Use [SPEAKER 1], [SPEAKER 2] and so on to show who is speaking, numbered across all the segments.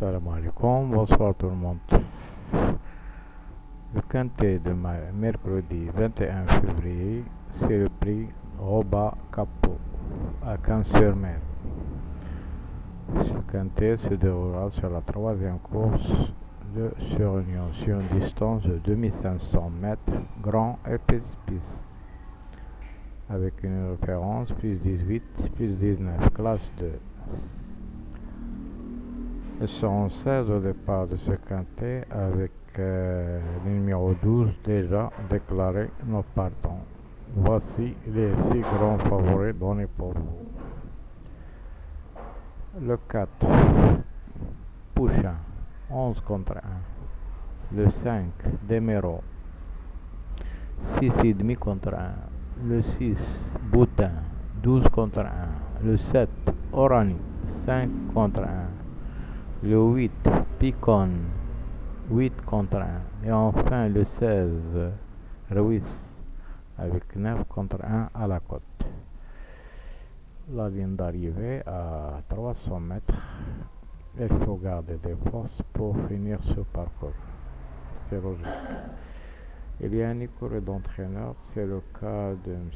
[SPEAKER 1] Salam alaikum, bonsoir tout le monde. Le quintet de mercredi 21 février, c'est le prix Roba Capot à Cannes-sur-Mer. Ce quintet se déroulera sur la troisième course de Surunion sur une distance de 2500 mètres, grand et petite piste, avec une référence plus 18, plus 19, classe 2. Ils seront 16 au départ de ce quintet avec le numéro 12 déjà déclaré nos partants. Voici les 6 grands favoris donnés pour vous. Le 4, Pouchin, 11 contre 1. Le 5, Demero, 6,5 contre 1. Le 6, Boutin, 12 contre 1. Le 7, Orani, 5 contre 1. Le 8, Picon, 8 contre 1. Et enfin le 16, Ruiz, avec 9 contre 1 à la côte. La ligne d'arrivée à 300 mètres. Il faut garder des forces pour finir ce parcours. C'est logique. Il y a un écurie d'entraîneur, c'est le cas de M.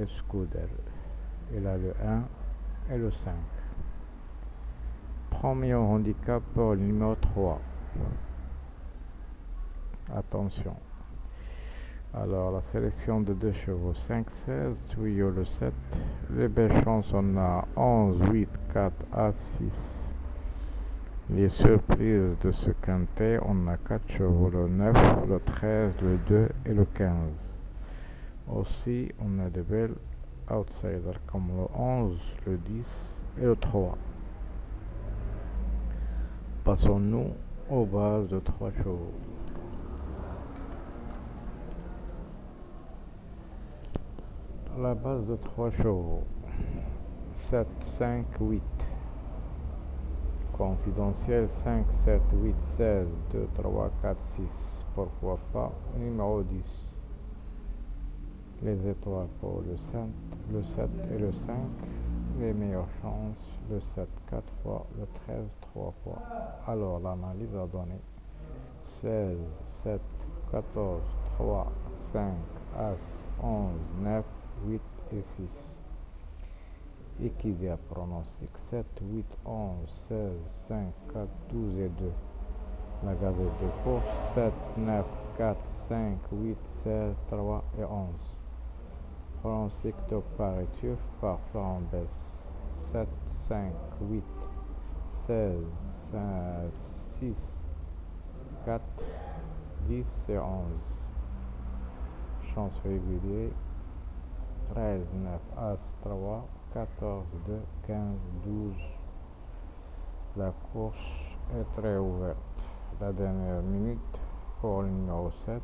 [SPEAKER 1] Escuder. Il a le 1 et le 5. Premier handicap pour le numéro 3. Attention. Alors, la sélection de 2 chevaux, 5-16, tuyau le 7. Les belles chances, on a 11, 8, 4, A, 6. Les surprises de ce quintet, on a 4 chevaux, le 9, le 13, le 2 et le 15. Aussi, on a de belles outsiders comme le 11, le 10 et le 3. Passons-nous aux bases de 3 chevaux. La base de 3 chevaux, 7, 5, 8. Confidentiel, 5, 7, 8, 16, 2, 3, 4, 6. Pourquoi pas numéro 10. Les étoiles pour le 7 et le 5. Les meilleures chances, le 7 4 fois, le 13 3 fois. Alors l'analyse a donné 16, 7, 14, 3, 5, As, 11, 9, 8 et 6. Équidé à pronostic 7, 8, 11, 16, 5, 4, 12 et 2. La gazette des courses 7, 9, 4, 5, 8, 16, 3 et 11. Pronostic de pariture par Florent Bess 7, 5, 8, 16, 5, 6, 4, 10 et 11. Chance régulier 13, 9, As, 3, 14, 2, 15, 12. La course est très ouverte. La dernière minute pour le numéro 7.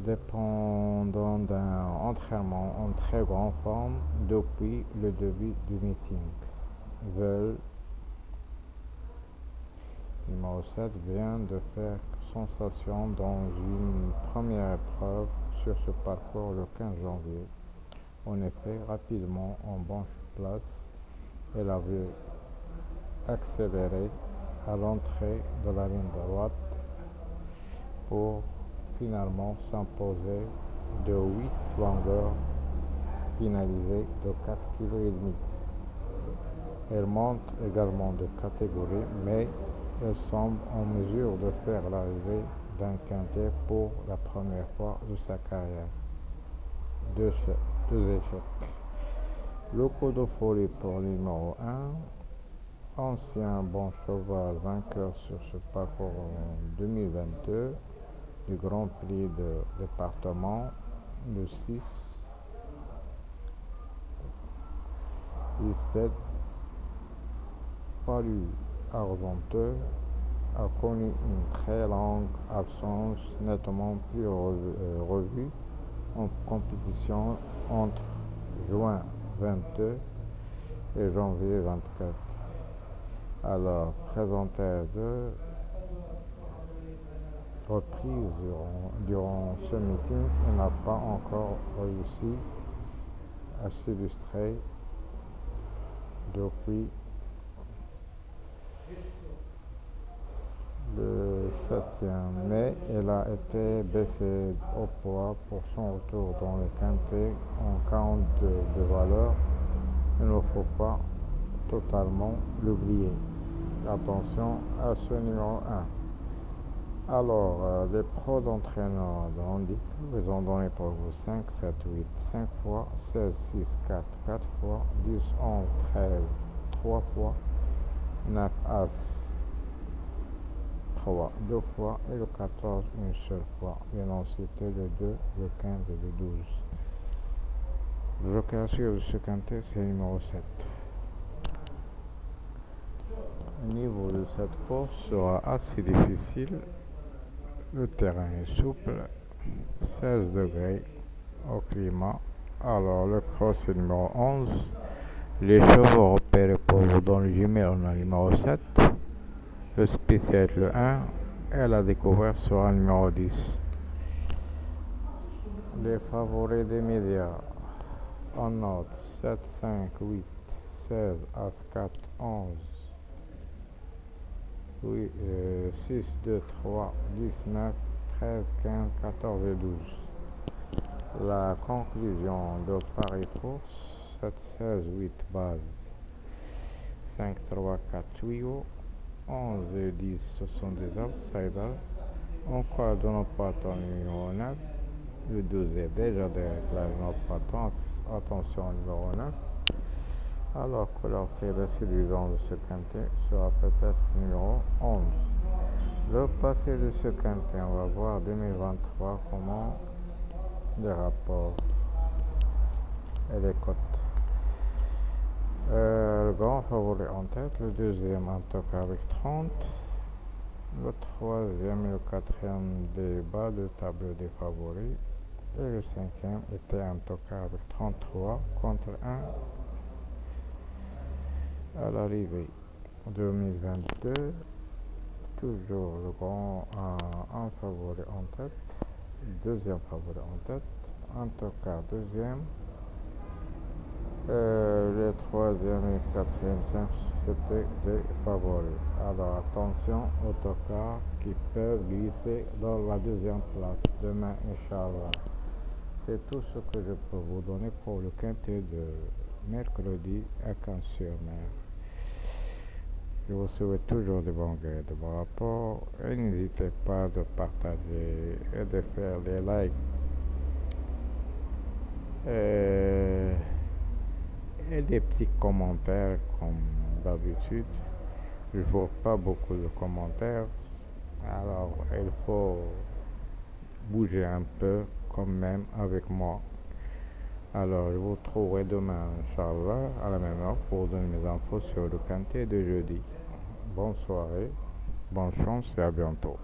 [SPEAKER 1] Dépendant d'un entraînement en très grande forme depuis le début du meeting. Numéro 7 vient de faire sensation dans une première épreuve sur ce parcours le 15 janvier. En effet, rapidement en bonne place, elle avait accéléré à l'entrée de la ligne droite pour finalement s'imposer de 8 longueurs finalisées de 4,5 kg. Elle monte également de catégorie, mais elle semble en mesure de faire l'arrivée d'un quintet pour la première fois de sa carrière. Deux échecs. Le coup de folie pour le numéro 1. Ancien bon cheval vainqueur sur ce parcours en 2022 du Grand Prix de département, le 6, 17, palu argenteux, a connu une très longue absence nettement plus revue en compétition entre juin 22 et janvier 24. Alors, présenté à 2 reprises durant ce meeting, il n'a pas encore réussi à s'illustrer depuis le 7e, mais elle a été baissée au poids pour son retour dans le quintet en 42 de valeur. Il ne faut pas totalement l'oublier. Attention à ce numéro 1. Alors, les pros d'entraîneur de handicap, ils ont donné pour vous 5, 7, 8, 5 fois, 16, 6, 4, 4 fois, 10, 11, 13, 3 fois, 9, As, 3, 2 fois, et le 14, une seule fois. Et non, c'était le 2, le 15 et le 12. Le joker de ce quintet, c'est le numéro 7. Le niveau de cette course sera assez difficile. Le terrain est souple, 16 degrés au climat. Alors le cross est numéro 11. Les chevaux repérés pour vous dans le jumelé, on a le numéro 7. Le spécial le 1. Et la découverte sera le numéro 10. Les favoris des médias. En note 7, 5, 8, 16, As, 4, 11. Oui, 6, 2, 3, 19, 13, 15, 14 et 12. La conclusion de Paris Course, 7, 16, 8 base, 5, 3, 4 tuyaux, 11 et 10, ce sont des outsiders. On croit de notre patron numéro 9, le 12 est déjà derrière notre patron, attention numéro 9. Alors que leur tiré séduisant de ce quintet sera peut-être numéro 11. Le passé de ce quintet, on va voir 2023 comment les rapports et les cotes. Le grand favori en tête, le deuxième en toque avec 30, le troisième et le quatrième des bas de table des favoris, et le cinquième était en toque avec 33 contre 1 à l'arrivée 2022. Toujours le grand un favori en tête, deuxième favori en tête, en tout cas deuxième, les troisième et quatrième, cinq, c'était des favoris. Alors attention aux tocards qui peuvent glisser dans la deuxième place demain, Inch'Allah. C'est tout ce que je peux vous donner pour le quintet de mercredi à Cannes-sur-Mer. Je vous souhaite toujours de bons gains, de bons rapports, et n'hésitez pas de partager et de faire des likes et des petits commentaires comme d'habitude. Je ne vois pas beaucoup de commentaires, alors il faut bouger un peu quand même avec moi. Alors je vous retrouverai demain, Inch'Allah, à la même heure pour donner mes infos sur le quintet de jeudi. Bonne soirée, bonne chance et à bientôt.